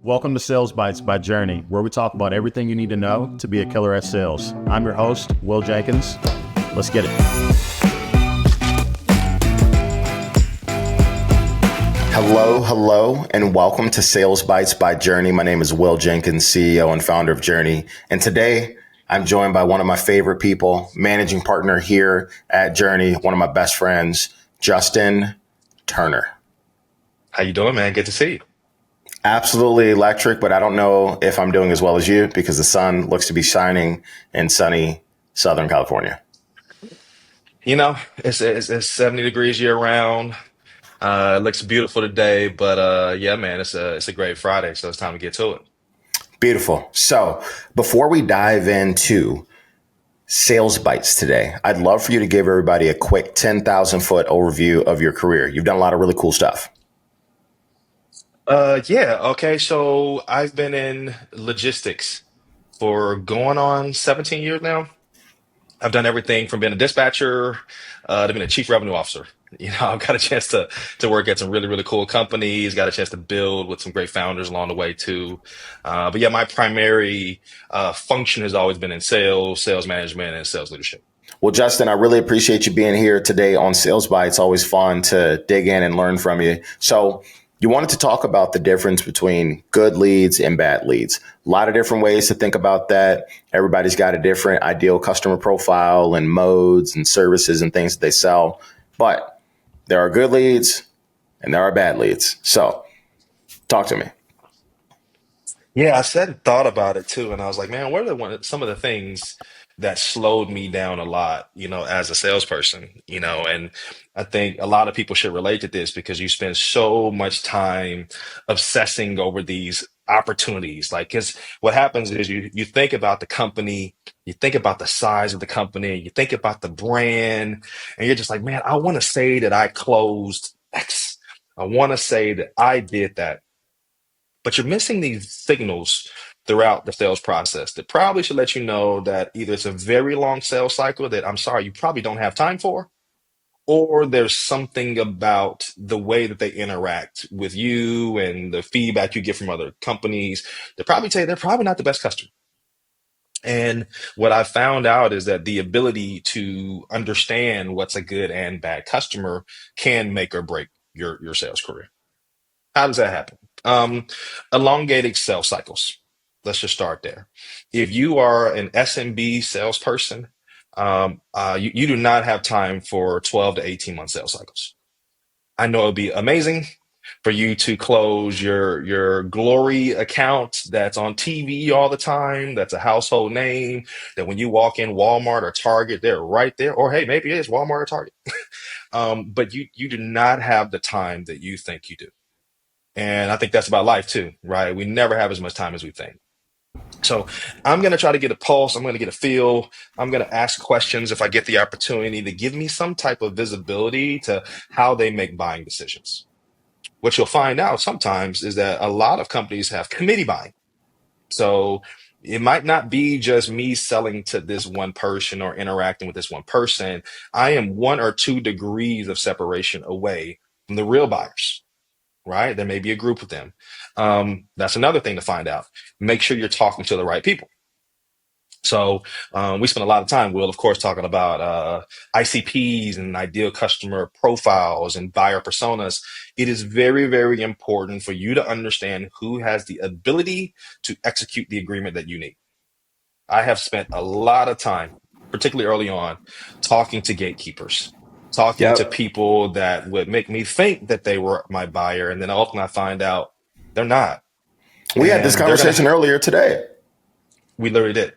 Welcome to Sales Bites by Journey, where we talk about everything you need to know to be a killer at sales. I'm your host, Will Jenkins. Let's get it. Hello, and welcome to Sales Bites by Journey. My name is Will Jenkins, CEO and founder of Journey. And today I'm joined by one of my favorite people, managing partner here at Journey, one of my best friends, Justin Turner. How you doing, man? Good to see you. Absolutely electric, but I don't know if I'm doing as well as you because the sun looks to be shining in sunny Southern California. It's 70 degrees year round. It looks beautiful today, but yeah, man, it's a great Friday, so it's time to get to it. Beautiful. So before we dive into Sales Bites today, I'd love for you to give everybody a quick 10,000 foot overview of your career. You've done a lot of really cool stuff. Yeah, okay. So I've been in logistics for going on 17 years now. I've done everything from being a dispatcher to being a chief revenue officer. I've got a chance to work at some really, really cool companies, got a chance to build with some great founders along the way too. But yeah, my primary function has always been in sales management, and sales leadership. Well, Justin, I really appreciate you being here today on Sales Bites. It's always fun to dig in and learn from you. So you wanted to talk about the difference between good leads and bad leads. A lot of different ways to think about that. Everybody's got a different ideal customer profile and modes and services and things that they sell. But there are good leads and there are bad leads. So talk to me. Yeah, I said and thought about it too, and I was like, man, what are some of the things that slowed me down a lot, as a salesperson, and I think a lot of people should relate to this because you spend so much time obsessing over these opportunities. Like, because what happens is you think about the company, you think about the size of the company, you think about the brand, and you're just like, man, I want to say that I closed X. I want to say that I did that, but you're missing these signals throughout the sales process that probably should let you know that either it's a very long sales cycle that I'm sorry, you probably don't have time for, or there's something about the way that they interact with you and the feedback you get from other companies that probably tell you they're probably not the best customer. And what I found out is that the ability to understand what's a good and bad customer can make or break your sales career. How does that happen? Elongated sales cycles. Let's just start there. If you are an SMB salesperson, you do not have time for 12 to 18 month sales cycles. I know it'd be amazing for you to close your glory account that's on TV all the time, that's a household name, that when you walk in Walmart or Target, they're right there. Or hey, maybe it is Walmart or Target. But you do not have the time that you think you do. And I think that's about life too, right? We never have as much time as we think. So I'm going to try to get a pulse. I'm going to get a feel. I'm going to ask questions if I get the opportunity to give me some type of visibility to how they make buying decisions. What you'll find out sometimes is that a lot of companies have committee buying. So it might not be just me selling to this one person or interacting with this one person. I am 1 or 2 degrees of separation away from the real buyers. Right? There may be a group of them. That's another thing to find out. Make sure you're talking to the right people. So we spend a lot of time, Will, of course, talking about ICPs and ideal customer profiles and buyer personas. It is very, very important for you to understand who has the ability to execute the agreement that you need. I have spent a lot of time, particularly early on, talking to gatekeepers, talking to Yep. people that would make me think that they were my buyer, and then ultimately I find out they're not. We had this And conversation earlier today. we literally did.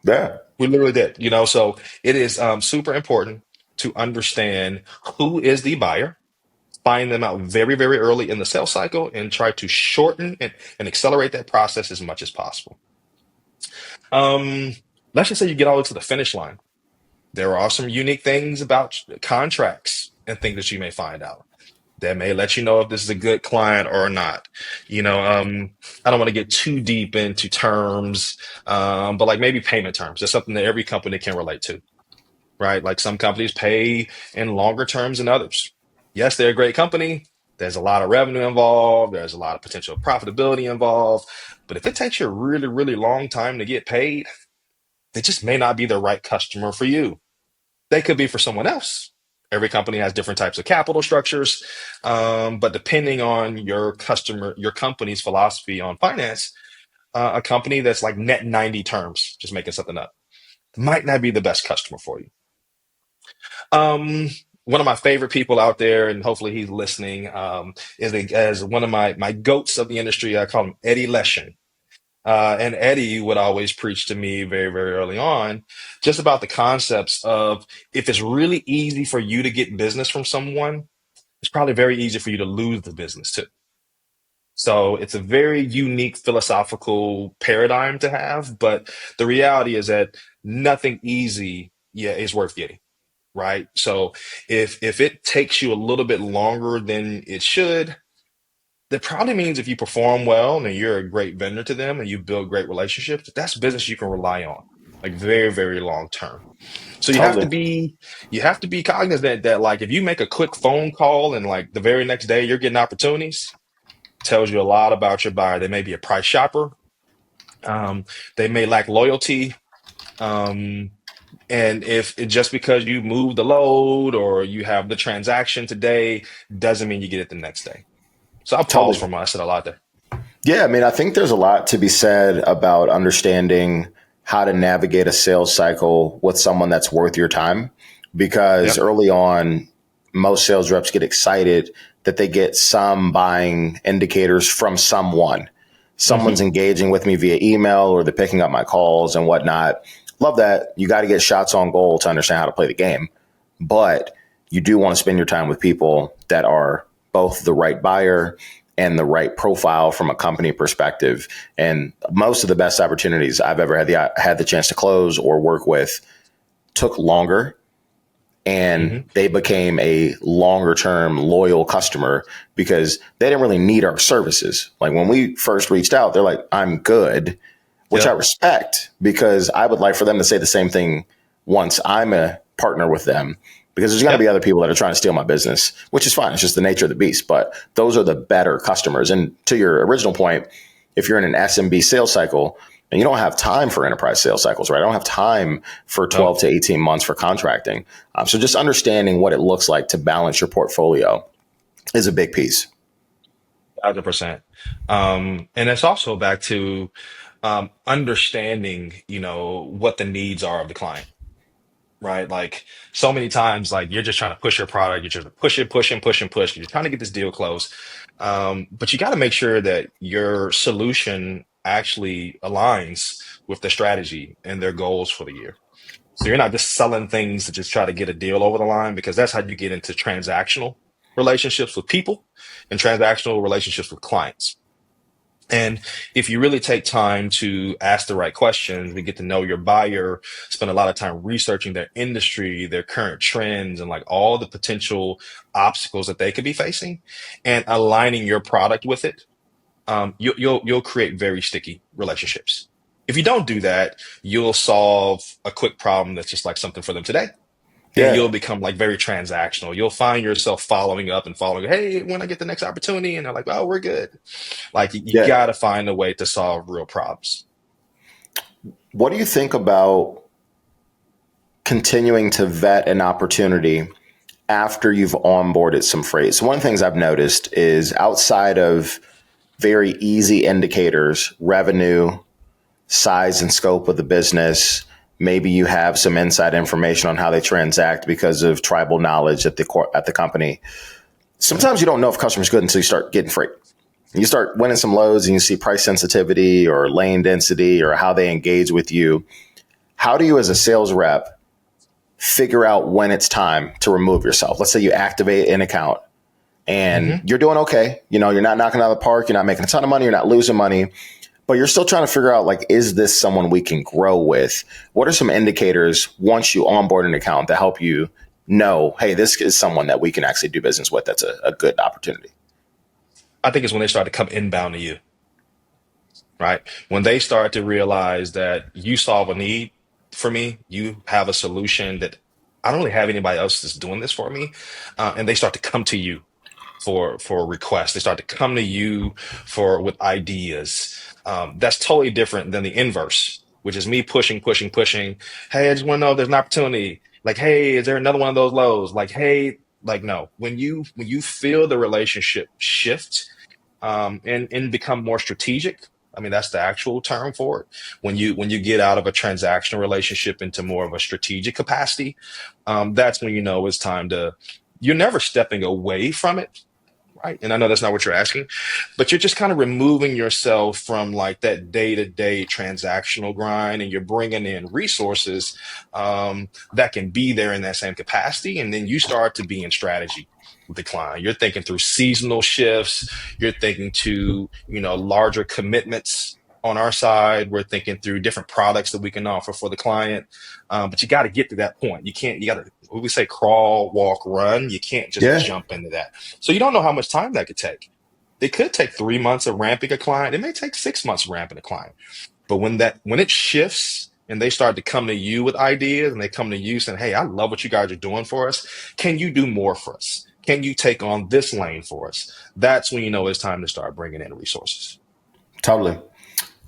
Yeah. We literally did. So it is super important to understand who is the buyer, find them out very, very early in the sales cycle, and try to shorten and accelerate that process as much as possible. Um, let's just say you get all the way to the finish line. There are some unique things about contracts and things that you may find out that may let you know if this is a good client or not. I don't want to get too deep into terms, but like maybe payment terms. That's something that every company can relate to, right? Like some companies pay in longer terms than others. Yes, they're a great company. There's a lot of revenue involved. There's a lot of potential profitability involved. But if it takes you a really, really long time to get paid, they just may not be the right customer for you. They could be for someone else. Every company has different types of capital structures. But depending on your company's philosophy on finance, a company that's like net 90 terms, just making something up, might not be the best customer for you. Um, One of my favorite people out there, and hopefully he's listening, as one of my goats of the industry. I call him Eddie Leshin. And Eddie would always preach to me very, very early on just about the concepts of if it's really easy for you to get business from someone, it's probably very easy for you to lose the business too. So it's a very unique philosophical paradigm to have, but the reality is that nothing easy, yeah, is worth getting, right? So if it takes you a little bit longer than it should, that probably means if you perform well and you're a great vendor to them and you build great relationships, that's business you can rely on, like very, very long term. So Totally. you have to be cognizant that like if you make a quick phone call and like the very next day you're getting opportunities, tells you a lot about your buyer. They may be a price shopper. Um, they may lack loyalty. Um, and if it, just because you move the load or you have the transaction today doesn't mean you get it the next day. So I'll pause Totally. for my I said a lot there. Yeah, I mean, I think there's a lot to be said about understanding how to navigate a sales cycle with someone that's worth your time. Because Yep. early on, most sales reps get excited that they get some buying indicators from someone. Someone's Hmm. engaging with me via email or they're picking up my calls and whatnot. Love that. You got to get shots on goal to understand how to play the game. But you do want to spend your time with people that are both the right buyer and the right profile from a company perspective. And most of the best opportunities I've ever had the chance to close or work with took longer and Hmm. they became a longer term loyal customer because they didn't really need our services. Like when we first reached out, they're like, I'm good, which I Yep. respect because I would like for them to say the same thing once I'm a partner with them. Because there's going to be Yep. other people that are trying to steal my business, which is fine. It's just the nature of the beast. But those are the better customers. And to your original point, if you're in an SMB sales cycle and you don't have time for enterprise sales cycles, right? I don't have time for No. 12 to 18 months for contracting. So just understanding what it looks like to balance your portfolio is a big piece. 100%. And it's also back to understanding, what the needs are of the client, right? Like so many times, like you're just trying to push your product, you're just push it, push and push and push. You're trying to get this deal closed. But you got to make sure that your solution actually aligns with the strategy and their goals for the year. So you're not just selling things to just try to get a deal over the line, because that's how you get into transactional relationships with people and transactional relationships with clients. And if you really take time to ask the right questions, we get to know your buyer, spend a lot of time researching their industry, their current trends, and like all the potential obstacles that they could be facing, and aligning your product with it, you'll create very sticky relationships. If you don't do that, you'll solve a quick problem that's just like something for them today, and Yeah. you'll become like very transactional. You'll find yourself following up and following, hey, when I get the next opportunity, and they're like, oh, we're good. Like you Yeah. got to find a way to solve real problems. What do you think about continuing to vet an opportunity after you've onboarded some freight? So one of the things I've noticed is outside of very easy indicators, revenue, size and scope of the business, maybe you have some inside information on how they transact because of tribal knowledge at the company. Sometimes you don't know if a customer's good until you start getting freight. You start winning some loads and you see price sensitivity or lane density or how they engage with you. How do you, as a sales rep, figure out when it's time to remove yourself? Let's say you activate an account and Hmm. you're doing okay. You know, you're not knocking out of the park. You're not making a ton of money. You're not losing money, but you're still trying to figure out, like, is this someone we can grow with? What are some indicators once you onboard an account that help you know, hey, this is someone that we can actually do business with? That's a good opportunity. I think it's when they start to come inbound to you, right? When they start to realize that you solve a need for me, you have a solution that I don't really have anybody else that's doing this for me, and they start to come to you. for requests. They start to come to you with ideas. That's totally different than the inverse, which is me pushing, pushing, pushing. Hey, I just want to know if there's an opportunity. Like, hey, is there another one of those lows? Like, hey, like, no. When you feel the relationship shift, and become more strategic. I mean, that's the actual term for it. When you get out of a transactional relationship into more of a strategic capacity, that's when you know it's time to. You're never stepping away from it, right? And I know that's not what you're asking, but you're just kind of removing yourself from like that day-to-day transactional grind, and you're bringing in resources that can be there in that same capacity, and then you start to be in strategy with the client. You're thinking through seasonal shifts. You're thinking to larger commitments. On our side, we're thinking through different products that we can offer for the client. But you got to get to that point. You got to, we say crawl, walk, run. You can't just Yeah. jump into that. So you don't know how much time that could take. It could take 3 months of ramping a client. It may take 6 months ramping a client. But when it shifts and they start to come to you with ideas, and they come to you saying, hey, I love what you guys are doing for us. Can you do more for us? Can you take on this lane for us? That's when you know it's time to start bringing in resources. Totally.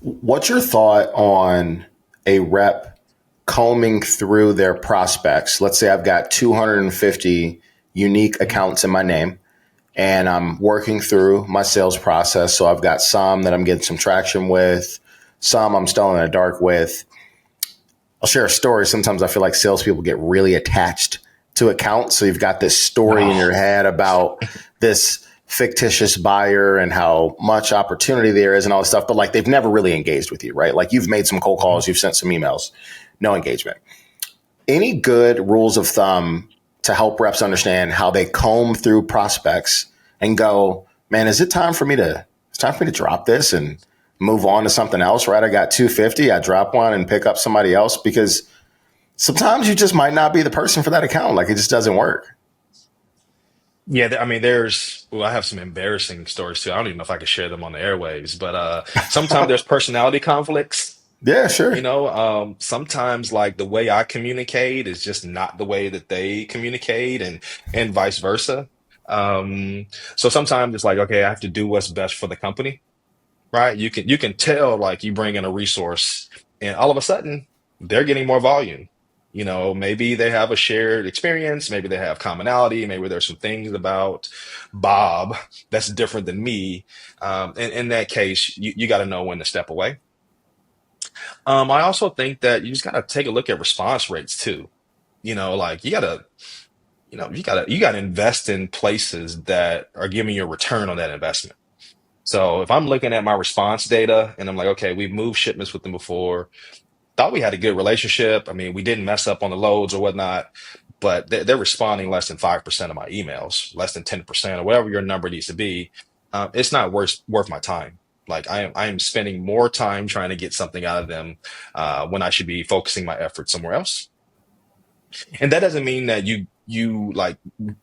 What's your thought on a rep combing through their prospects? Let's say I've got 250 unique accounts in my name, and I'm working through my sales process. So I've got some that I'm getting some traction with, some I'm still in the dark with. I'll share a story. Sometimes I feel like salespeople get really attached to accounts. So you've got this story in your head about this fictitious buyer and how much opportunity there is and all this stuff, but like they've never really engaged with you, right? Like you've made some cold calls, you've sent some emails, no engagement. Any good rules of thumb to help reps understand how they comb through prospects and go, man, it's time for me to drop this and move on to something else, right? I got 250, I drop one and pick up somebody else, because sometimes you just might not be the person for that account. Like it just doesn't work. Yeah, I mean, I have some embarrassing stories too. I don't even know if I could share them on the airwaves, but sometimes there's personality conflicts. Yeah, sure. Sometimes like the way I communicate is just not the way that they communicate, and vice versa. So sometimes it's like, okay, I have to do what's best for the company, right? You can tell like you bring in a resource, and all of a sudden they're getting more volume. Maybe they have a shared experience, maybe they have commonality, maybe there's some things about Bob that's different than me. In that case, you got to know when to step away. I also think that you just got to take a look at response rates too. Like you gotta invest in places that are giving you a return on that investment. So if I'm looking at my response data and I'm like, okay, we've moved shipments with them before, thought we had a good relationship. I mean, we didn't mess up on the loads or whatnot, but they're responding less than 5% of my emails, less than 10% or whatever your number needs to be. It's not worth my time. Like I am spending more time trying to get something out of them when I should be focusing my efforts somewhere else. And that doesn't mean that you like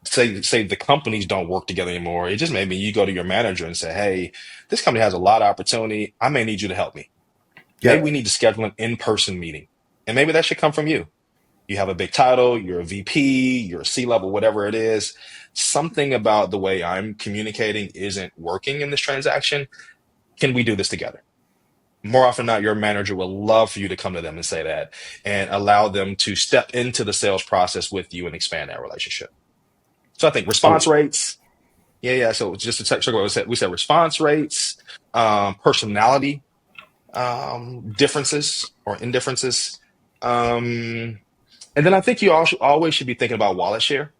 say the companies don't work together anymore. It just may mean you go to your manager and say, hey, this company has a lot of opportunity. I may need you to help me. Maybe Yeah. we need to schedule an in-person meeting. And maybe that should come from you. You have a big title, you're a VP, you're a C-level, whatever it is. Something about the way I'm communicating isn't working in this transaction. Can we do this together? More often than not, your manager will love for you to come to them and say that, and allow them to step into the sales process with you and expand that relationship. So I think response Oh, rates. Yeah. So just to check what we said response rates, personality differences or indifferences. And then I think you always should be thinking about wallet share,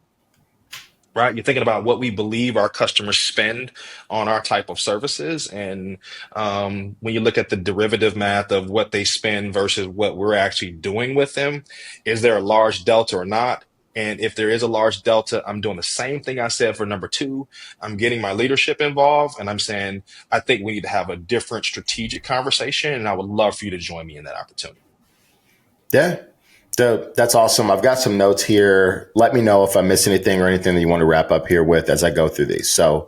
right? You're thinking about what we believe our customers spend on our type of services. And when you look at the derivative math of what they spend versus what we're actually doing with them, is there a large delta or not? And if there is a large delta, I'm doing the same thing I said for number two. I'm getting my leadership involved, and I'm saying, I think we need to have a different strategic conversation, and I would love for you to join me in that opportunity. yeah. That's awesome. I've got some notes here. Let me know if I miss anything or anything that you want to wrap up here with as I go through these. So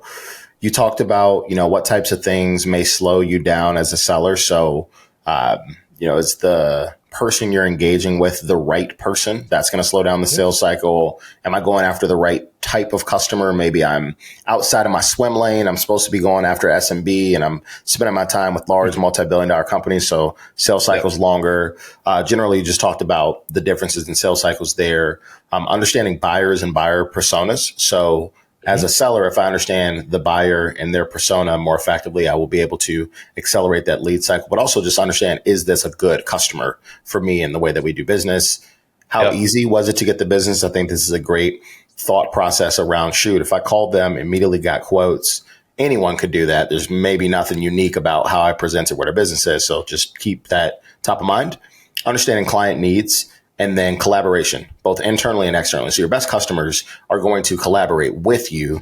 you talked about, what types of things may slow you down as a seller. So, it's the person you're engaging with the right person? That's going to slow down the sales cycle. Am I going after the right type of customer? Maybe I'm outside of my swim lane. I'm supposed to be going after SMB, and I'm spending my time with large multi-billion-dollar companies. So sales cycles longer. Generally, you just talked about the differences in sales cycles there. Understanding buyers and buyer personas. So as a seller, if I understand the buyer and their persona more effectively, I will be able to accelerate that lead cycle, but also just understand, is this a good customer for me in the way that we do business? How easy was it to get the business? I think this is a great thought process around, shoot, if I called them, immediately got quotes, anyone could do that. There's maybe nothing unique about how I presented what our business is. So just keep that top of mind. Understanding client needs. And then collaboration, both internally and externally. So your best customers are going to collaborate with you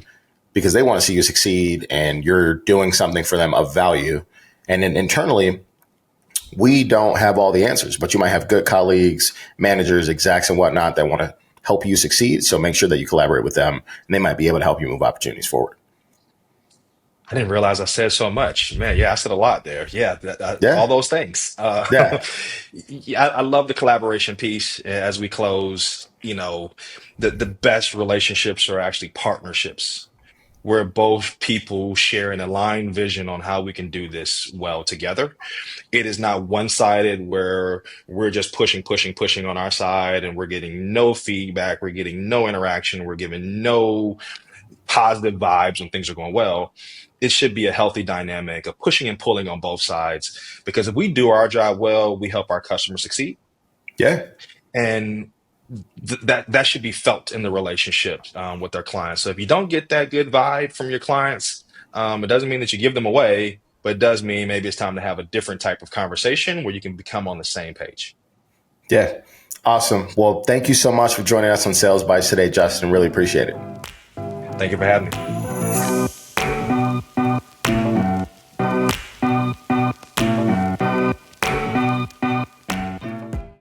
because they want to see you succeed and you're doing something for them of value. And then internally, we don't have all the answers, but you might have good colleagues, managers, execs, and whatnot that want to help you succeed. So make sure that you collaborate with them, and they might be able to help you move opportunities forward. I didn't realize I said so much. Man, yeah, I said a lot there. Yeah, Yeah. all those things. Yeah. Yeah, I love the collaboration piece as we close. The best relationships are actually partnerships where both people share an aligned vision on how we can do this well together. It is not one-sided where we're just pushing on our side and we're getting no feedback, we're getting no interaction, we're giving no positive vibes when things are going well. It should be a healthy dynamic of pushing and pulling on both sides, because if we do our job well, we help our customers succeed. Yeah. And that should be felt in the relationship with their clients. So if you don't get that good vibe from your clients, it doesn't mean that you give them away, but it does mean maybe it's time to have a different type of conversation where you can become on the same page. Yeah. Awesome. Well, thank you so much for joining us on Sales Bites today, Justin. Really appreciate it. Thank you for having me.